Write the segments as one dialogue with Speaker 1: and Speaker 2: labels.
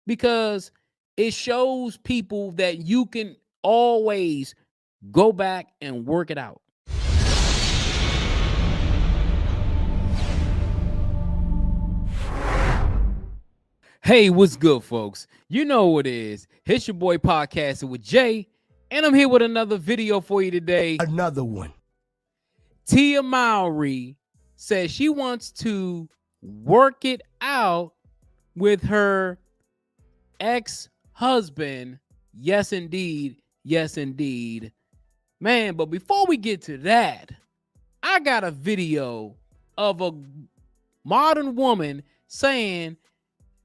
Speaker 1: because it shows people that you can always go back and work it out. Hey, what's good, folks? You know what it is. It's your boy Podcasting with Jay, and I'm here with another video for you today.
Speaker 2: Another one.
Speaker 1: Tia Mowry says she wants to work it out with her ex-husband. Yes, indeed. Yes, indeed. Man, but before we get to that, I got a video of a modern woman saying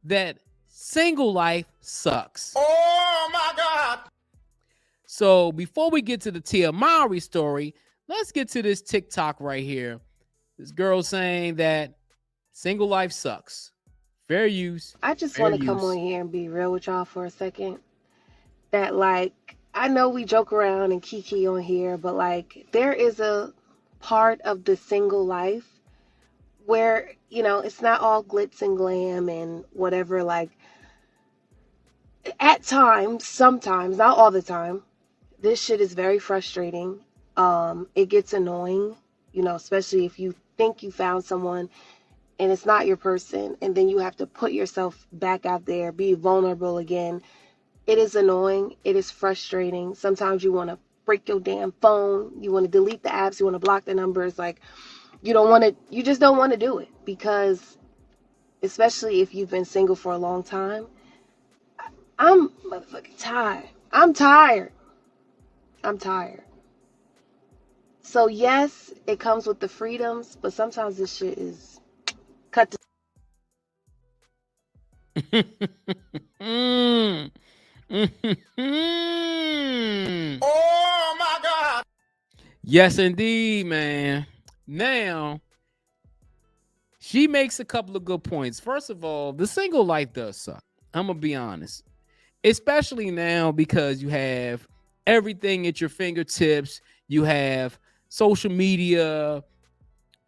Speaker 1: that single life sucks.
Speaker 2: Oh my God.
Speaker 1: So before we get to the Tia Mowry story, let's get to this TikTok right here. This girl saying that single life sucks. Fair use.
Speaker 3: I just want to come on here and be real with y'all for a second. That, like, I know we joke around and kiki on here, but, like, there is a part of the single life where, you know, it's not all glitz and glam and whatever. Like, at times, sometimes, not all the time, this shit is very frustrating. It gets annoying, you know, especially if you think you found someone and it's not your person, and then you have to put yourself back out there, be vulnerable again. It is annoying. It is frustrating. Sometimes you want to break your damn phone. You want to delete the apps. You want to block the numbers. Like, you just don't want to do it, because especially if you've been single for a long time, I'm motherfucking tired. I'm tired. So yes, it comes with the freedoms, but sometimes this shit is cut to
Speaker 2: Oh my God.
Speaker 1: Yes, indeed, man. Now, she makes a couple of good points. First of all, the single life does suck. I'm going to be honest. Especially now, because you have everything at your fingertips. You have social media.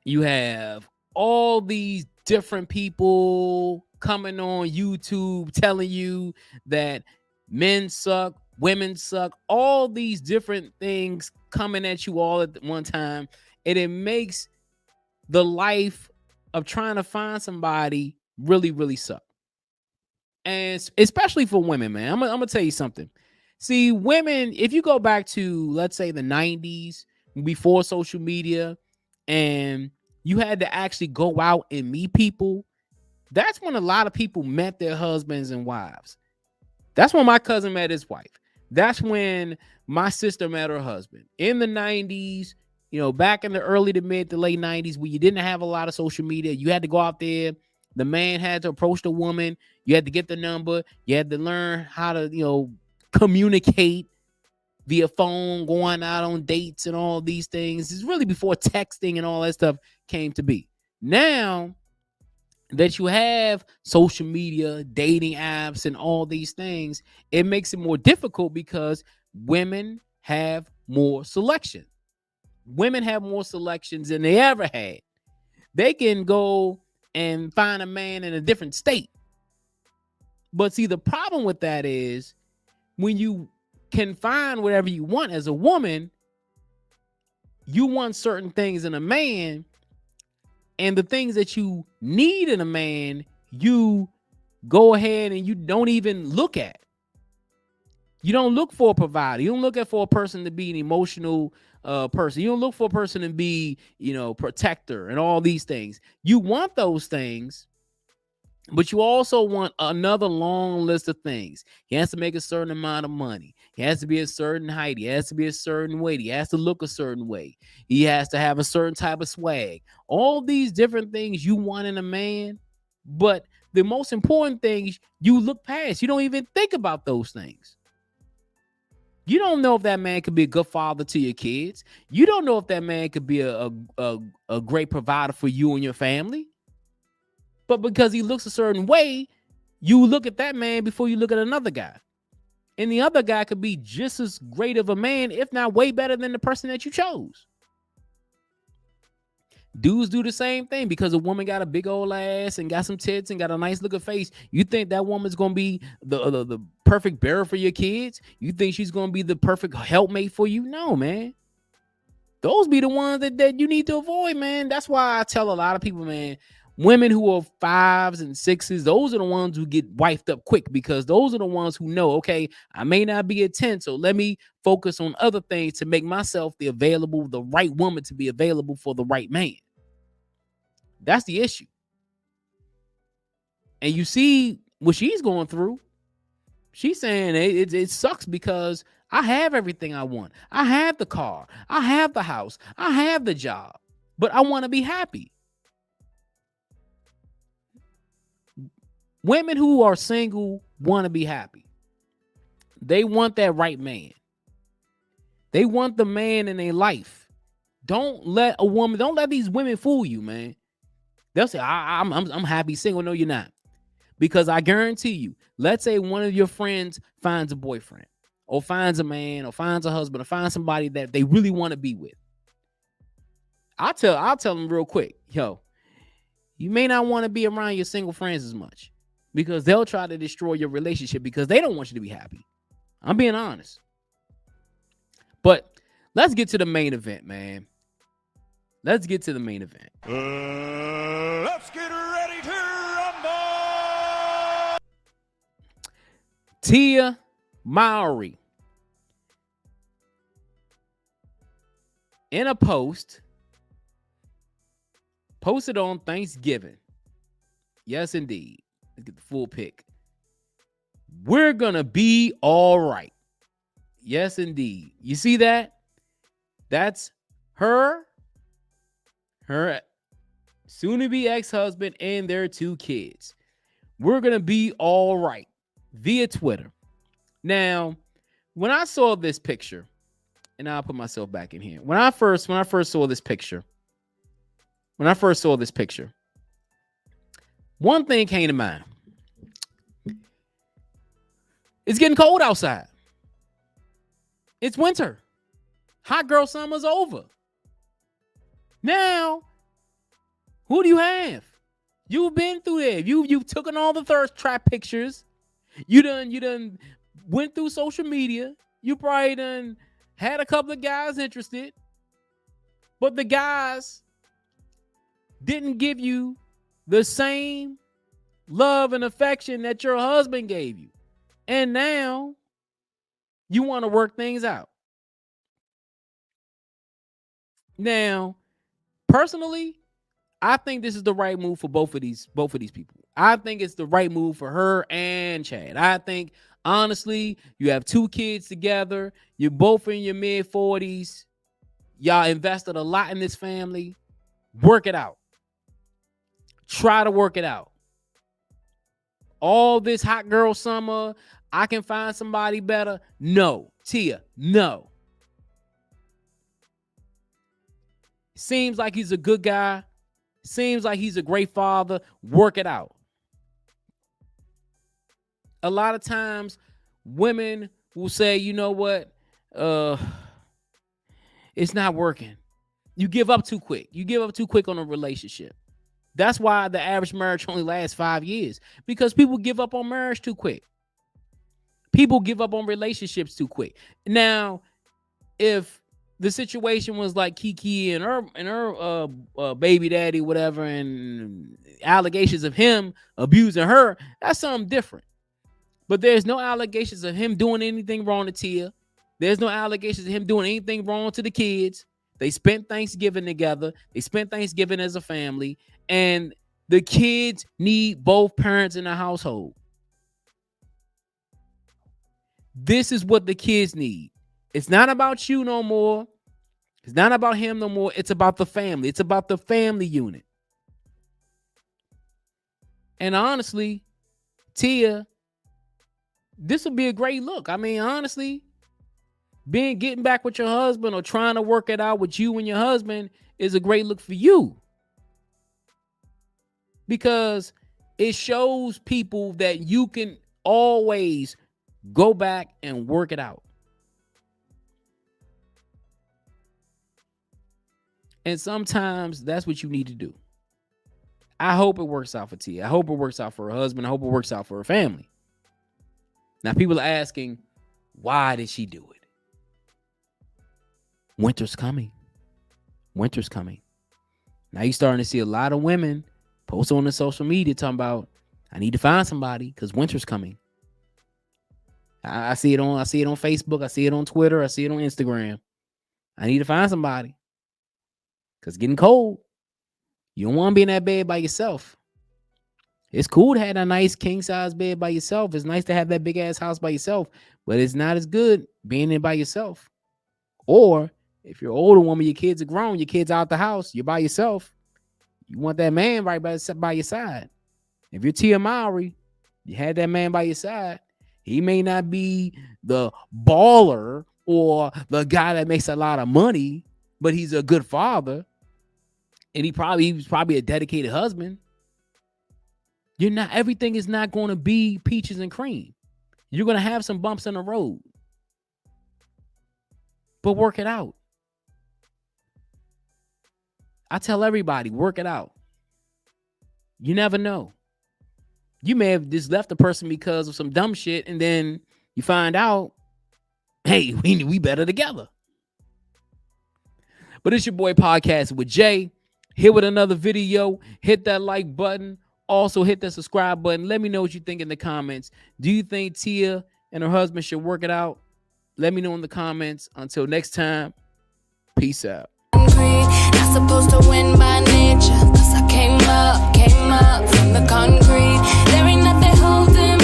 Speaker 1: You have all these different people coming on YouTube telling you that men suck, women suck, all these different things coming at you all at one time. And it makes the life of trying to find somebody really, really suck. And especially for women, man. I'm gonna tell you something. See, women, if you go back to, let's say, the 90s, before social media, and you had to actually go out and meet people, that's when a lot of people met their husbands and wives. That's when my cousin met his wife. That's when my sister met her husband. In the 90s, you know, back in the early to mid to late 90s, where you didn't have a lot of social media, you had to go out there. The man had to approach the woman. You had to get the number. You had to learn how to, you know, communicate via phone, going out on dates and all these things. It's really before texting and all that stuff came to be. Now that you have social media, dating apps, and all these things, it makes it more difficult because women have more selection. Women have more selections than they ever had. They can go and find a man in a different state. But see, the problem with that is when you can find whatever you want as a woman, you want certain things in a man, and the things that you need in a man, you go ahead and you don't even look at. You don't look for a provider. You don't look for a person to be an emotional person. You don't look for a person to be, you know, protector and all these things. You want those things, but you also want another long list of things. He has to make a certain amount of money. He has to be a certain height. He has to be a certain weight. He has to look a certain way. He has to have a certain type of swag. All these different things you want in a man, but the most important things you look past. You don't even think about those things. You don't know if that man could be a good father to your kids. You don't know if that man could be a great provider for you and your family. But because he looks a certain way, you look at that man before you look at another guy. And the other guy could be just as great of a man, if not way better than the person that you chose. Dudes do the same thing because a woman got a big old ass and got some tits and got a nice looking face. You think that woman's gonna be the perfect bearer for your kids? You think she's gonna be the perfect helpmate for you? No, man. Those be the ones that you need to avoid, man. That's why I tell a lot of people, man, women who are 5s and 6s, those are the ones who get wifed up quick because those are the ones who know, okay, I may not be a 10, so let me focus on other things to make myself the right woman to be available for the right man. That's the issue. And you see what she's going through. She's saying it sucks because I have everything I want. I have the car. I have the house. I have the job. But I want to be happy. Women who are single want to be happy. They want that right man. They want the man in their life. Don't let these women fool you, man. They'll say, I'm happy single. No, you're not. Because I guarantee you, let's say one of your friends finds a boyfriend or finds a man or finds a husband or finds somebody that they really want to be with. I'll tell them real quick, yo, you may not want to be around your single friends as much because they'll try to destroy your relationship because they don't want you to be happy. I'm being honest. But let's get to the main event, man. Let's get to the main event.
Speaker 2: Let's get ready to rumble.
Speaker 1: Tia Mowry, in a post, posted on Thanksgiving. Yes, indeed. Let's get the full pic. We're going to be all right. Yes, indeed. You see that? That's her soon-to-be ex-husband, and their 2 kids. We're going to be all right via Twitter. Now, when I saw this picture, and I'll put myself back in here. When I first saw this picture, one thing came to mind. It's getting cold outside. It's winter. Hot girl summer's over. Now, who do you have? You've been through there. You've taken all the thirst trap pictures. You done went through social media. You probably done had a couple of guys interested. But the guys didn't give you the same love and affection that your husband gave you. And now you want to work things out. Now, personally, I think this is the right move for both of these people. I think it's the right move for her and Chad. I think, honestly, you have 2 kids together. You're both in your mid-40s. Y'all invested a lot in this family. Work it out. Try to work it out. All this hot girl summer, I can find somebody better. No. Tia, no. Seems like he's a good guy. Seems like he's a great father. Work it out. A lot of times, women will say, you know what? It's not working. You give up too quick. You give up too quick on a relationship. That's why the average marriage only lasts 5 years. Because people give up on marriage too quick. People give up on relationships too quick. Now, if the situation was like Kiki and her baby daddy, whatever, and allegations of him abusing her, that's something different. But there's no allegations of him doing anything wrong to Tia. There's no allegations of him doing anything wrong to the kids. They spent Thanksgiving together. They spent Thanksgiving as a family. And the kids need both parents in the household. This is what the kids need. It's not about you no more. It's not about him no more. It's about the family. It's about the family unit. And honestly, Tia, this would be a great look. I mean, honestly, getting back with your husband or trying to work it out with you and your husband is a great look for you. Because it shows people that you can always go back and work it out. And sometimes that's what you need to do. I hope it works out for Tia. I hope it works out for her husband. I hope it works out for her family. Now, people are asking, why did she do it? Winter's coming. Winter's coming. Now you're starting to see a lot of women post on the social media talking about, I need to find somebody because winter's coming. I see it on Facebook. I see it on Twitter. I see it on Instagram. I need to find somebody because it's getting cold. You don't want to be in that bed by yourself. It's cool to have a nice king size bed by yourself. It's nice to have that big ass house by yourself, but it's not as good being in by yourself. Or if you're an older woman, your kids are grown, your kids out the house, you're by yourself. You want that man right by your side. If you're Tia Mowry, you had that man by your side. He may not be the baller or the guy that makes a lot of money, but he's a good father. And he was probably a dedicated husband. Everything is not going to be peaches and cream. You're going to have some bumps in the road. But work it out. I tell everybody, work it out. You never know. You may have just left a person because of some dumb shit, and then you find out, hey, we better together. But it's your boy Podcasting with Jay. Here with another video. Hit that like button. Also hit that subscribe button. Let me know what you think in the comments. Do you think Tia and her husband should work it out? Let me know in the comments. Until next time, peace out.
Speaker 4: Not supposed to win by nature, 'cause I came up from the concrete. There ain't nothing holding